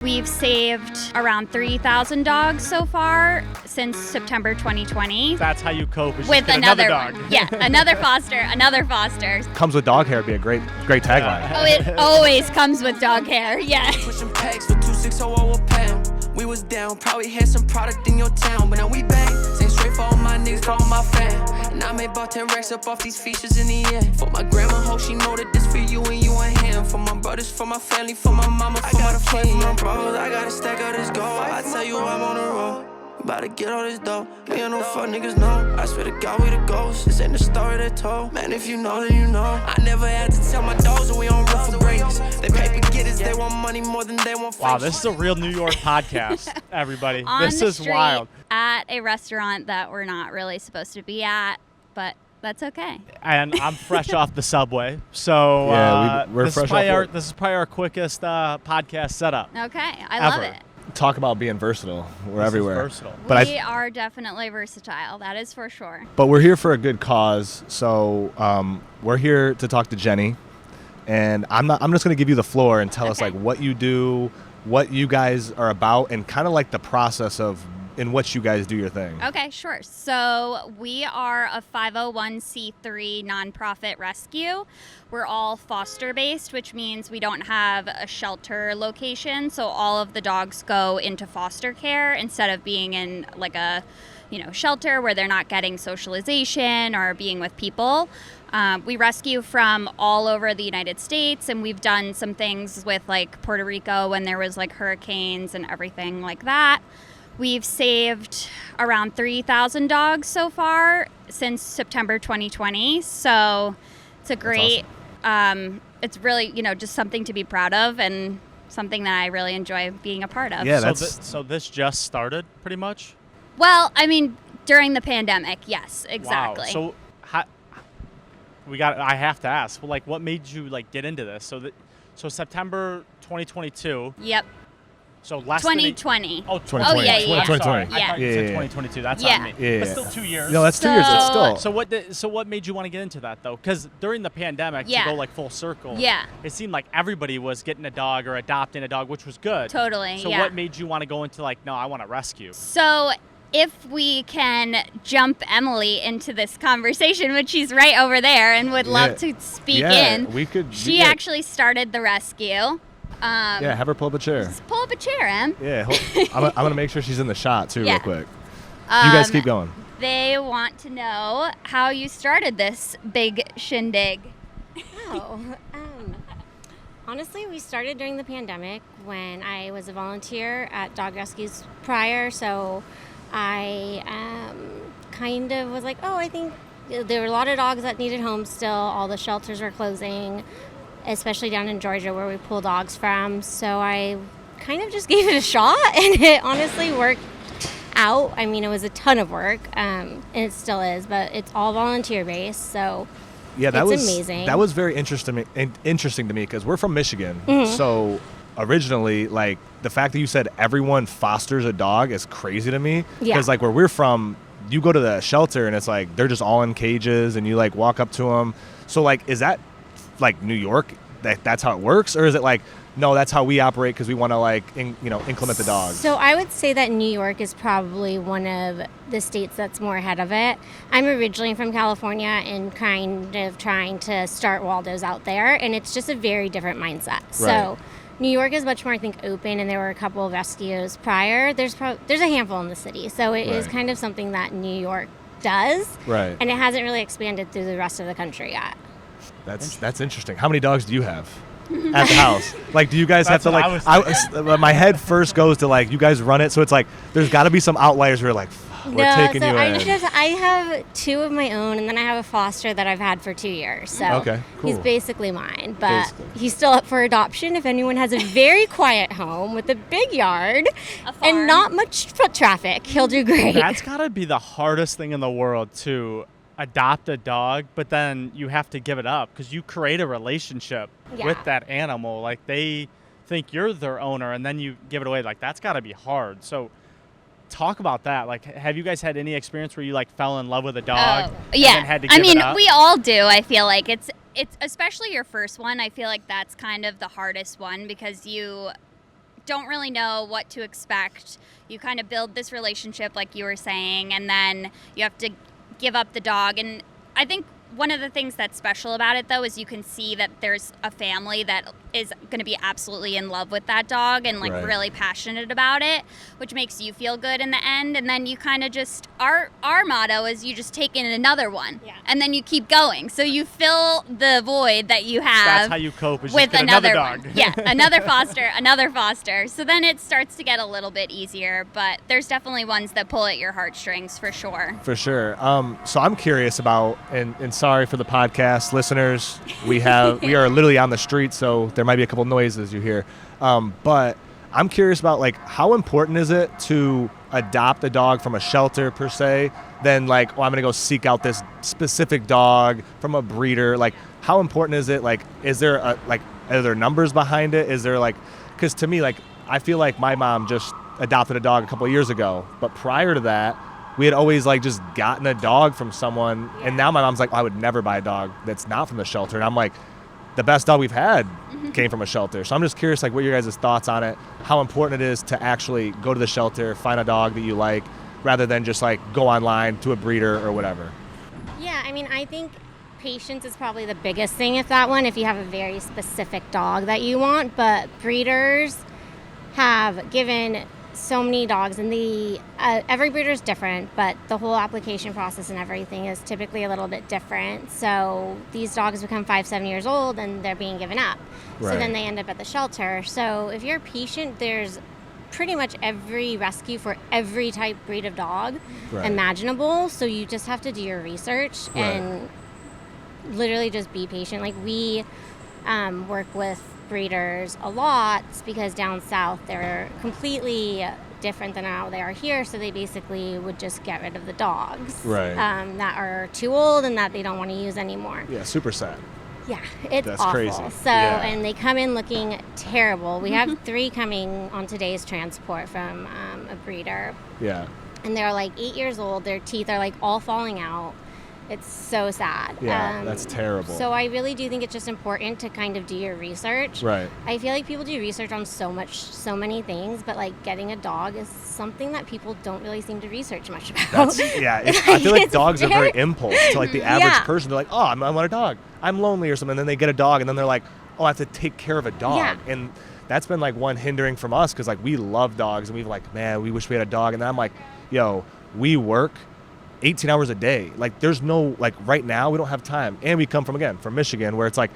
We've saved around 3,000 dogs so far since September 2020. That's how you cope, is with just get another dog. one. Yeah, another foster. Comes with dog hair would be a great tagline. Oh, it always comes with dog hair, yeah. Pushing packs with 260 a pound. We was down, probably had some product in your town, but now we back. Same straight for all my niggas, for all my fam. And I made about 10 racks up off these features in the end. For my grandma, hope she know that this for you and you and him. For my brothers, for my family, for my mama, for my team. I gotta stack out this gold. I tell you I'm on the road. About to get all this dough. Me and no fuck niggas know. I swear to God we the ghosts. This ain't the story they told. Man, if you know, then you know. I never had to tell my dogs that we on rough for breaks. They paper getters, they want money more than they want. Wow, this is a real New York podcast, everybody. On This the is street, wild. At a restaurant that we're not really supposed to be at, but that's okay. And I'm fresh off the subway, so Yeah, we're this, fresh is probably off our, work. this is probably our quickest podcast setup. Okay, I love Ever. it. Talk about being versatile. We're This is everywhere. versatile. But We are definitely versatile, that is for sure. But we're here for a good cause. So we're here to talk to Jenny, and I'm just going to give you the floor and tell us Okay. like what you do, what you guys are about, and kind of like the process of in which you guys do your thing. Okay, sure. So we are a 501c3 nonprofit rescue. We're all foster based, which means we don't have a shelter location. So all of the dogs go into foster care instead of being in like a, shelter where they're not getting socialization or being with people. We rescue from all over the United States, and we've done some things with like Puerto Rico when there was like hurricanes and everything like that. We've saved around 3,000 dogs so far since September 2020. So it's a great, it's really, just something to be proud of and something that I really enjoy being a part of. Yeah, So this just started, pretty much? Well, I mean, during the pandemic, yes, exactly. Wow. So I have to ask, well, like, what made you like get into this? So September 2022. Yep. So less 2020. than oh, 2020. Oh, yeah, yeah. 2020. Sorry. I thought you Yeah, said yeah. 2022. That's Yeah. on me. Yeah, But yeah. still 2 years. No, that's 2 years. It's So- still. So what made you want to get into that though? Because during the pandemic, Yeah. to go like full circle, Yeah. it seemed like everybody was getting a dog or adopting a dog, which was good. Totally, So yeah. what made you want to go into like, no, I want to rescue? So if we can jump Emily into this conversation, which she's right over there and would love to speak Yeah, in. we could. She actually started the rescue. Yeah, have her pull up a chair. Just pull up a chair, Em. Yeah, I'm gonna make sure she's in the shot too, Yeah. real quick. You guys keep going. They want to know how you started this big shindig. Oh, honestly, we started during the pandemic when I was a volunteer at dog rescues prior. So I kind of was like, oh, I think there were a lot of dogs that needed homes still. All the shelters were closing, especially down in Georgia where we pull dogs from. So I kind of just gave it a shot, and it honestly worked out. I mean, it was a ton of work, and it still is, but it's all volunteer based. So Yeah, that it's was amazing. That was very interesting to me because we're from Michigan. So originally, like the fact that you said everyone fosters a dog is crazy to me. Yeah. Because like where we're from, you go to the shelter and it's like they're just all in cages and you like walk up to them. So like, is that like New York? That's how it works, or is it like no, that's how we operate because we want to like inclement the dogs? So I would say that New York is probably one of the states that's more ahead of it. I'm originally from California and kind of trying to start Waldos out there, and it's just a very different mindset. Right. So New York is much more, I think, open, and there were a couple of rescues prior. There's a handful in the city, so it is Right. kind of something that New York does, Right. and it hasn't really expanded through the rest of the country yet. That's interesting. How many dogs do you have at the house? Like, do you guys have That's to what like? My head first goes to like you guys run it, so it's like there's got to be some outliers where you're like we're taking you in. I have 2 of my own, and then I have a foster that I've had for 2 years. So Okay, cool. he's basically mine, but Basically. he's still up for adoption. If anyone has a very quiet home with a big yard A farm. and not much foot traffic, he'll do great. That's got to be the hardest thing in the world to adopt a dog, but then you have to give it up because you create a relationship Yeah. with that animal. Like they think you're their owner and then you give it away. Like that's got to be hard. So talk about that. Like, have you guys had any experience where you like fell in love with a dog? Yeah. And then had to give it up? We all do. I feel like it's especially your first one. I feel like that's kind of the hardest one because you don't really know what to expect. You kind of build this relationship, like you were saying, and then you have to give up the dog. And I think one of the things that's special about it, though, is you can see that there's a family that is going to be absolutely in love with that dog and like Right. really passionate about it, which makes you feel good in the end. And then you kind of just, our motto is you just take in another one, Yeah. and then you keep going. So you fill the void that you have. That's how you cope, is just with get another dog. one. Yeah, another foster. So then it starts to get a little bit easier, but there's definitely ones that pull at your heartstrings for sure. For sure. So I'm curious about, and sorry for the podcast listeners, we are literally on the street, so there might be a couple noises you hear. But I'm curious about like how important is it to adopt a dog from a shelter per se, than like, oh, I'm gonna go seek out this specific dog from a breeder. Like, how important is it? Like, is there are there numbers behind it? Is there like, because to me, like, I feel like my mom just adopted a dog a couple of years ago, but prior to that, we had always like just gotten a dog from someone, and now my mom's like, oh, I would never buy a dog that's not from the shelter. And I'm like, the best dog we've had came from a shelter. So I'm just curious, like, what your guys' thoughts on it, how important it is to actually go to the shelter, find a dog that you like, rather than just like go online to a breeder or whatever. Yeah, I mean, I think patience is probably the biggest thing if you have a very specific dog that you want, but breeders have given so many dogs, and every breeder is different, but the whole application process and everything is typically a little bit different. So these dogs become 5-7 years old and they're being given up. Right. So then they end up at the shelter. So if you're patient, there's pretty much every rescue for every type breed of dog Right. imaginable. So you just have to do your research Right. and literally just be patient. Like, we work with breeders a lot because down south they're completely different than how they are here, so they basically would just get rid of the dogs Right. that are too old and that they don't want to use anymore. Yeah, super sad. Yeah, it's That's awful. crazy. So, Yeah. and they come in looking terrible. We have 3 coming on today's transport from a breeder, Yeah. and they're like 8 years old. Their teeth are like all falling out. It's so sad. Yeah, that's terrible. So I really do think it's just important to kind of do your research. Right. I feel like people do research on so many things, but like getting a dog is something that people don't really seem to research much about. I feel like It's dogs are very very- impulse to like the average Yeah. person. They're like, oh, I want a dog. I'm lonely or something. And then they get a dog, and then they're like, oh, I have to take care of a dog. Yeah. And that's been like one hindering from us, because like we love dogs, and we've like, man, we wish we had a dog. And then I'm like, yo, we work 18 hours a day. Like, there's no, like, right now we don't have time. And we come from Michigan, where it's like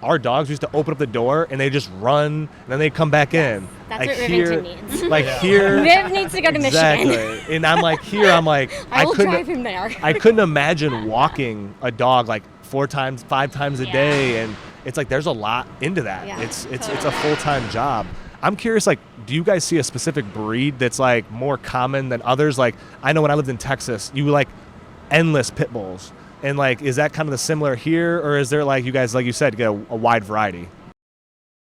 our dogs used to open up the door and they just run and then they come back in. That's like what here, Rivington needs. like here, Viv needs to go to Michigan. exactly. And I'm like, here, I'm like, I will couldn't, drive him there. I couldn't imagine walking a dog like 4 times, 5 times a Yeah. day, and it's like there's a lot into that. Yeah, It's a full-time job. I'm curious, like, do you guys see a specific breed that's like more common than others? Like, I know when I lived in Texas, you like endless pit bulls, and like, is that kind of the similar here, or is there, like, you guys, like you said, get a wide variety?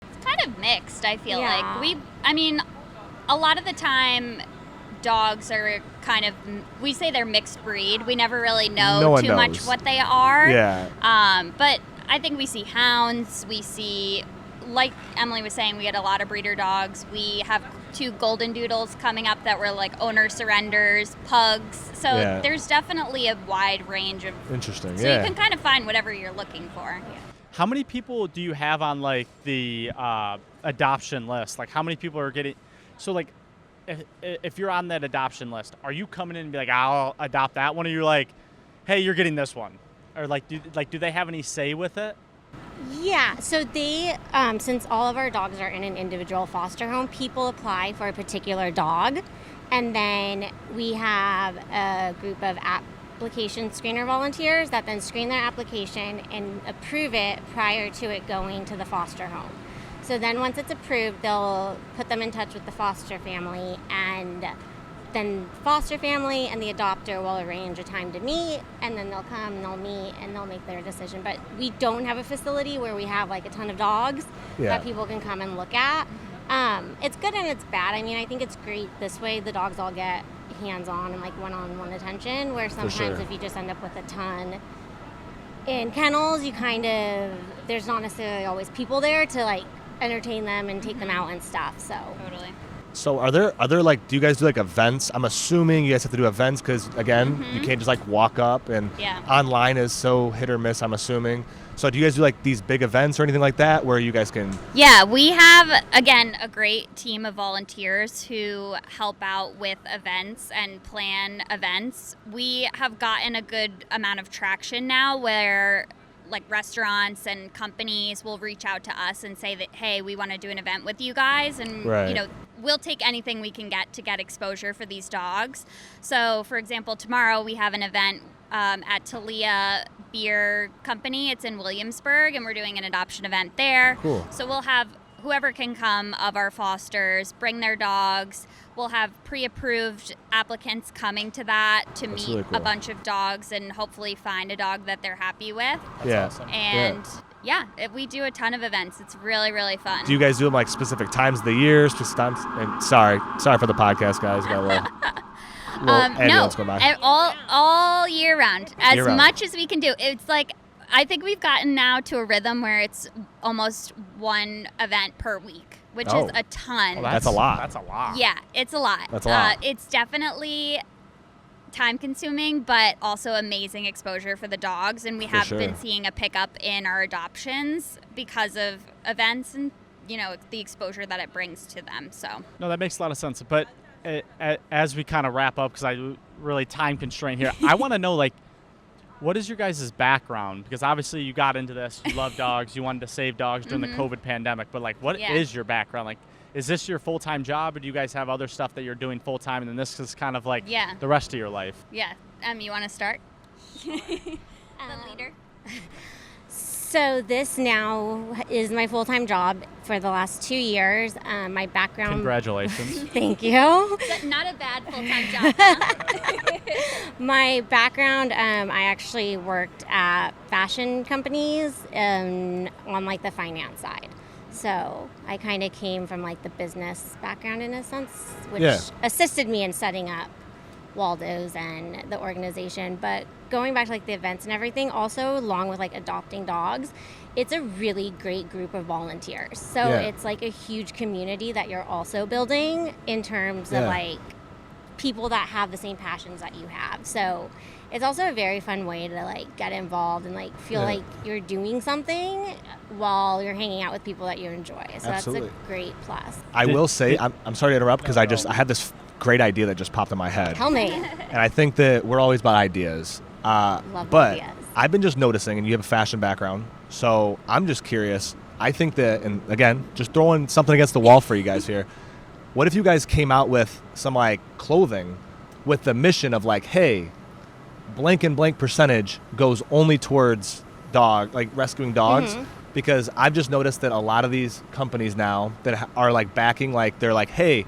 It's kind of mixed, I feel Yeah. like. I mean, a lot of the time, dogs are kind of, we say they're mixed breed. We never really No know one too much knows. what they are. Yeah. But I think we see hounds. We see, like Emily was saying, we get a lot of breeder dogs. We have 2 golden doodles coming up that were like owner surrenders, pugs. So Yeah. there's definitely a wide range of. Interesting. So yeah. you can kind of find whatever you're looking for. How many people do you have on like the adoption list? Like, how many people are getting? So like, if you're on that adoption list, are you coming in and be like, I'll adopt that one, or you're like, hey, you're getting this one, or like, do they have any say with it? Yeah, so they, since all of our dogs are in an individual foster home, people apply for a particular dog, and then we have a group of application screener volunteers that then screen their application and approve it prior to it going to the foster home. So then once it's approved, they'll put them in touch with the foster family, and then foster family and the adopter will arrange a time to meet, and then they'll come and they'll meet and they'll make their decision. But we don't have a facility where we have like a ton of dogs Yeah. that people can come and look at. It's good and it's bad. I mean, I think it's great this way. The dogs all get hands-on and like one-on-one attention, where sometimes sure. if you just end up with a ton in kennels, you kind of, there's not necessarily always people there to like entertain them and take them out and stuff. So Totally. So are there like, do you guys do like events? I'm assuming you guys have to do events because again, you can't just like walk up, and Yeah. online is so hit or miss, I'm assuming. So do you guys do like these big events or anything like that where you guys can? Yeah, we have, again, a great team of volunteers who help out with events and plan events. We have gotten a good amount of traction now where like restaurants and companies will reach out to us and say that, hey, we want to do an event with you guys, and Right. you know, we'll take anything we can get to get exposure for these dogs. So for example, tomorrow we have an event at Talia Beer Company. It's in Williamsburg, and we're doing an adoption event there. Cool. So we'll have whoever can come of our fosters bring their dogs. We'll have pre-approved applicants coming to that to That's meet really cool. a bunch of dogs and hopefully find a dog that they're happy with. Yeah. awesome. And we do a ton of events. It's really, really fun. Do you guys do them like specific times of the year, specific times? And sorry for the podcast, guys. Got a little ambulance going by. all year round, as Year round. much as we can do. It's like, I think we've gotten now to a rhythm where it's almost one event per week, which Oh. is a ton. Well, That's a lot. That's a lot. Yeah, it's a lot. That's a lot. It's definitely time consuming, but also amazing exposure for the dogs. And we have sure. been seeing a pickup in our adoptions because of events and, you know, the exposure that it brings to them. So No, that makes a lot of sense. But as we kind of wrap up, because I really time constraint here, I want to know, like, what is your guys' background? Because obviously you got into this, you love dogs, you wanted to save dogs during the COVID pandemic, but like, what is your background? Like, is this your full-time job, or do you guys have other stuff that you're doing full-time, and then this is kind of like the rest of your life? yeah, you want to start? The leader. So this now is my full-time job for the last 2 years. My background. Congratulations. Thank you. Not a bad full-time job. Huh? My background, I actually worked at fashion companies on like the finance side. So I kind of came from like the business background in a sense, which assisted me in setting up Waldos and the organization. But going back to like the events and everything, also along with like adopting dogs, it's a really great group of volunteers. So it's like a huge community that you're also building in terms of like people that have the same passions that you have. So it's also a very fun way to like get involved and like feel like you're doing something while you're hanging out with people that you enjoy. So Absolutely. that's a great plus. I will say, I'm sorry to interrupt because I had this great idea that just popped in my head. Tell me. And I think that we're always about ideas. Love but ideas. I've been just noticing, and you have a fashion background, so I'm just curious. I think that, and again, just throwing something against the wall for you guys here. What if you guys came out with some like clothing with the mission of like, hey, blank and blank percentage goes only towards rescuing dogs? Because I've just noticed that a lot of these companies now that are like backing, like they're like, hey,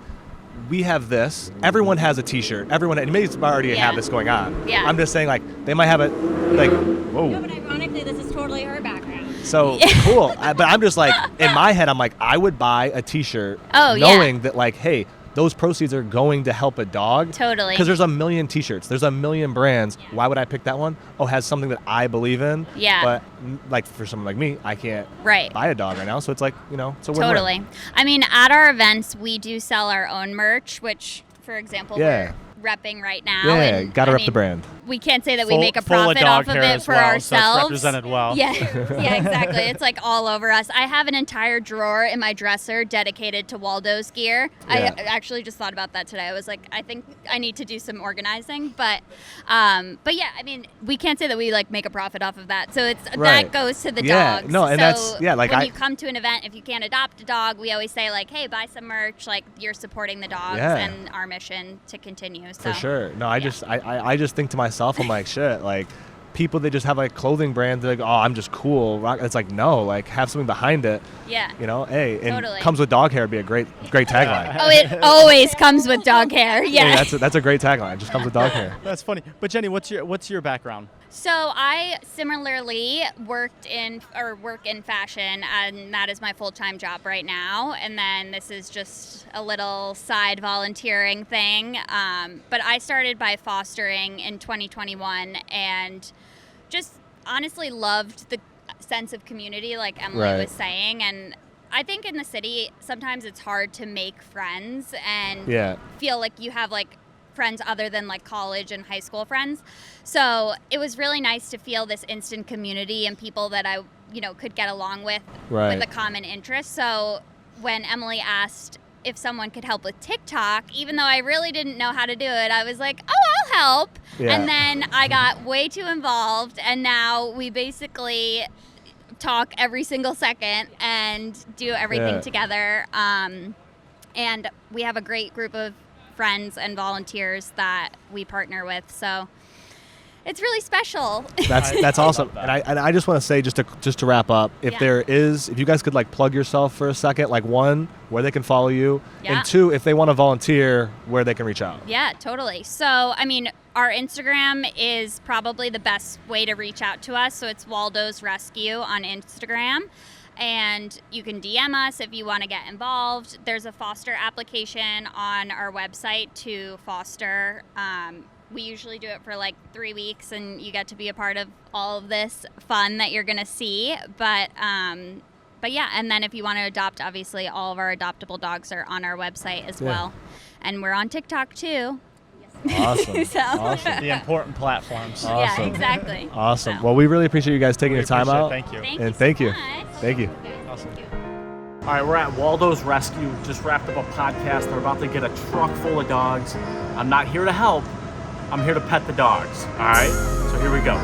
we have this. Everyone has a T-shirt. Everyone, and maybe already have this going on. Yeah. I'm just saying, like, they might have it, like, whoa. No, but ironically, this is totally her background. So cool. But I'm just like, in my head, I'm like, I would buy a T-shirt, knowing that, like, hey, those proceeds are going to help a dog. Totally. Because there's a million T-shirts. There's a million brands. Yeah. Why would I pick that one? Oh, it has something that I believe in. Yeah. But like for someone like me, I can't Right. buy a dog right now. So it's like, it's a win-win. Totally. I mean, at our events, we do sell our own merch, which, for example, we're repping right now. Yeah, and, gotta rep the brand. We can't say that we make a Full of profit dog off of hair it as for well, so ourselves. it's represented well. Yeah, exactly. It's like all over us. I have an entire drawer in my dresser dedicated to Waldo's gear. Yeah. I actually just thought about that today. I was like, I think I need to do some organizing, but yeah, I mean, we can't say that we like make a profit off of that. So it's that goes to the dogs. No, and so that's like when you come to an event, if you can't adopt a dog, we always say like, hey, buy some merch. Like you're supporting the dogs and our mission to continue. So For sure. No, I just think to myself, I'm like, shit, like people that just have like clothing brands, they're like, oh, I'm just cool. It's like, no, like have something behind it. Yeah. Hey, and Totally. comes with dog hair would be a great tagline. Oh, it always comes with dog hair. Yeah. That's a great tagline. It just comes with dog hair. That's funny. But Jenny, what's your background? So I similarly work in fashion, and that is my full-time job right now. And then this is just a little side volunteering thing. But I started by fostering in 2021 and just honestly loved the sense of community, like Emily was saying. And I think in the city, sometimes it's hard to make friends and Yeah. feel like you have like friends other than like college and high school friends. So it was really nice to feel this instant community and people that I, could get along with Right. a common interest. So when Emily asked if someone could help with TikTok, even though I really didn't know how to do it, I was like, oh, I'll help. Yeah. And then I got way too involved, and now we basically talk every single second and do everything Yeah. together. And we have a great group of friends and volunteers that we partner with. So it's really special. That's I awesome. love that. And I just want to say, just to wrap up, if Yeah. if you guys could like plug yourself for a second, like one, where they can follow you, Yeah. and two, if they want to volunteer, where they can reach out. Yeah, totally. So, our Instagram is probably the best way to reach out to us. So it's Waldos Rescue on Instagram. And you can DM us if you want to get involved. There's a foster application on our website to foster. We usually do it for like 3 weeks, and you get to be a part of all of this fun that you're going to see. But yeah, and then if you want to adopt, obviously all of our adoptable dogs are on our website as well. And we're on TikTok too. Awesome. So- Awesome. The important platforms. Awesome. Yeah, exactly. Awesome. So- Well, we really appreciate you guys taking We your time appreciate it. out. Thank you. Thank And you thank so you. much. Thank you. Awesome. All right, we're at Waldo's Rescue. Just wrapped up a podcast. They're about to get a truck full of dogs. I'm not here to help. I'm here to pet the dogs. All right? So here we go.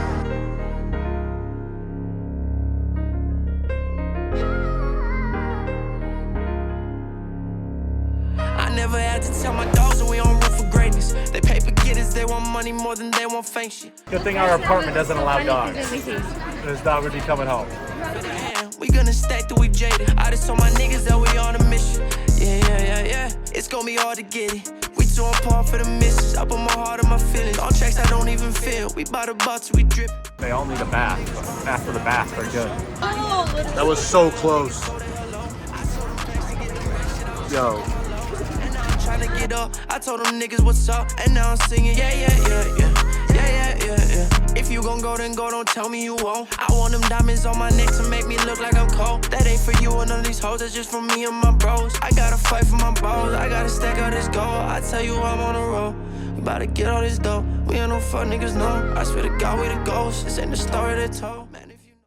I never had to tell my dogs that we on route for greatness. They paper getters, they want money more than they want fame shit. Good thing our apartment doesn't allow dogs. This dog would be coming home. Man, we gonna stack till we jaded. I just told my niggas that we on a mission. Yeah. It's gonna be hard to get it. We too on par for the misses. I put my heart and my feelings on tracks I don't even feel. We bout to butts, we drip. They all need a bath. But after the bath, they're good. That was so close. Yo. Trying to get up, I told them niggas what's up, and now I'm singing, yeah. If you gon' go, then go, don't tell me you won't. I want them diamonds on my neck to make me look like I'm cold. That ain't for you and none of these hoes, that's just for me and my bros. I gotta fight for my bros, I gotta stack out this gold. I tell you I'm on the road, we bout to get all this dough. We ain't no fuck niggas, no. I swear to God we the ghosts, this ain't the story they told.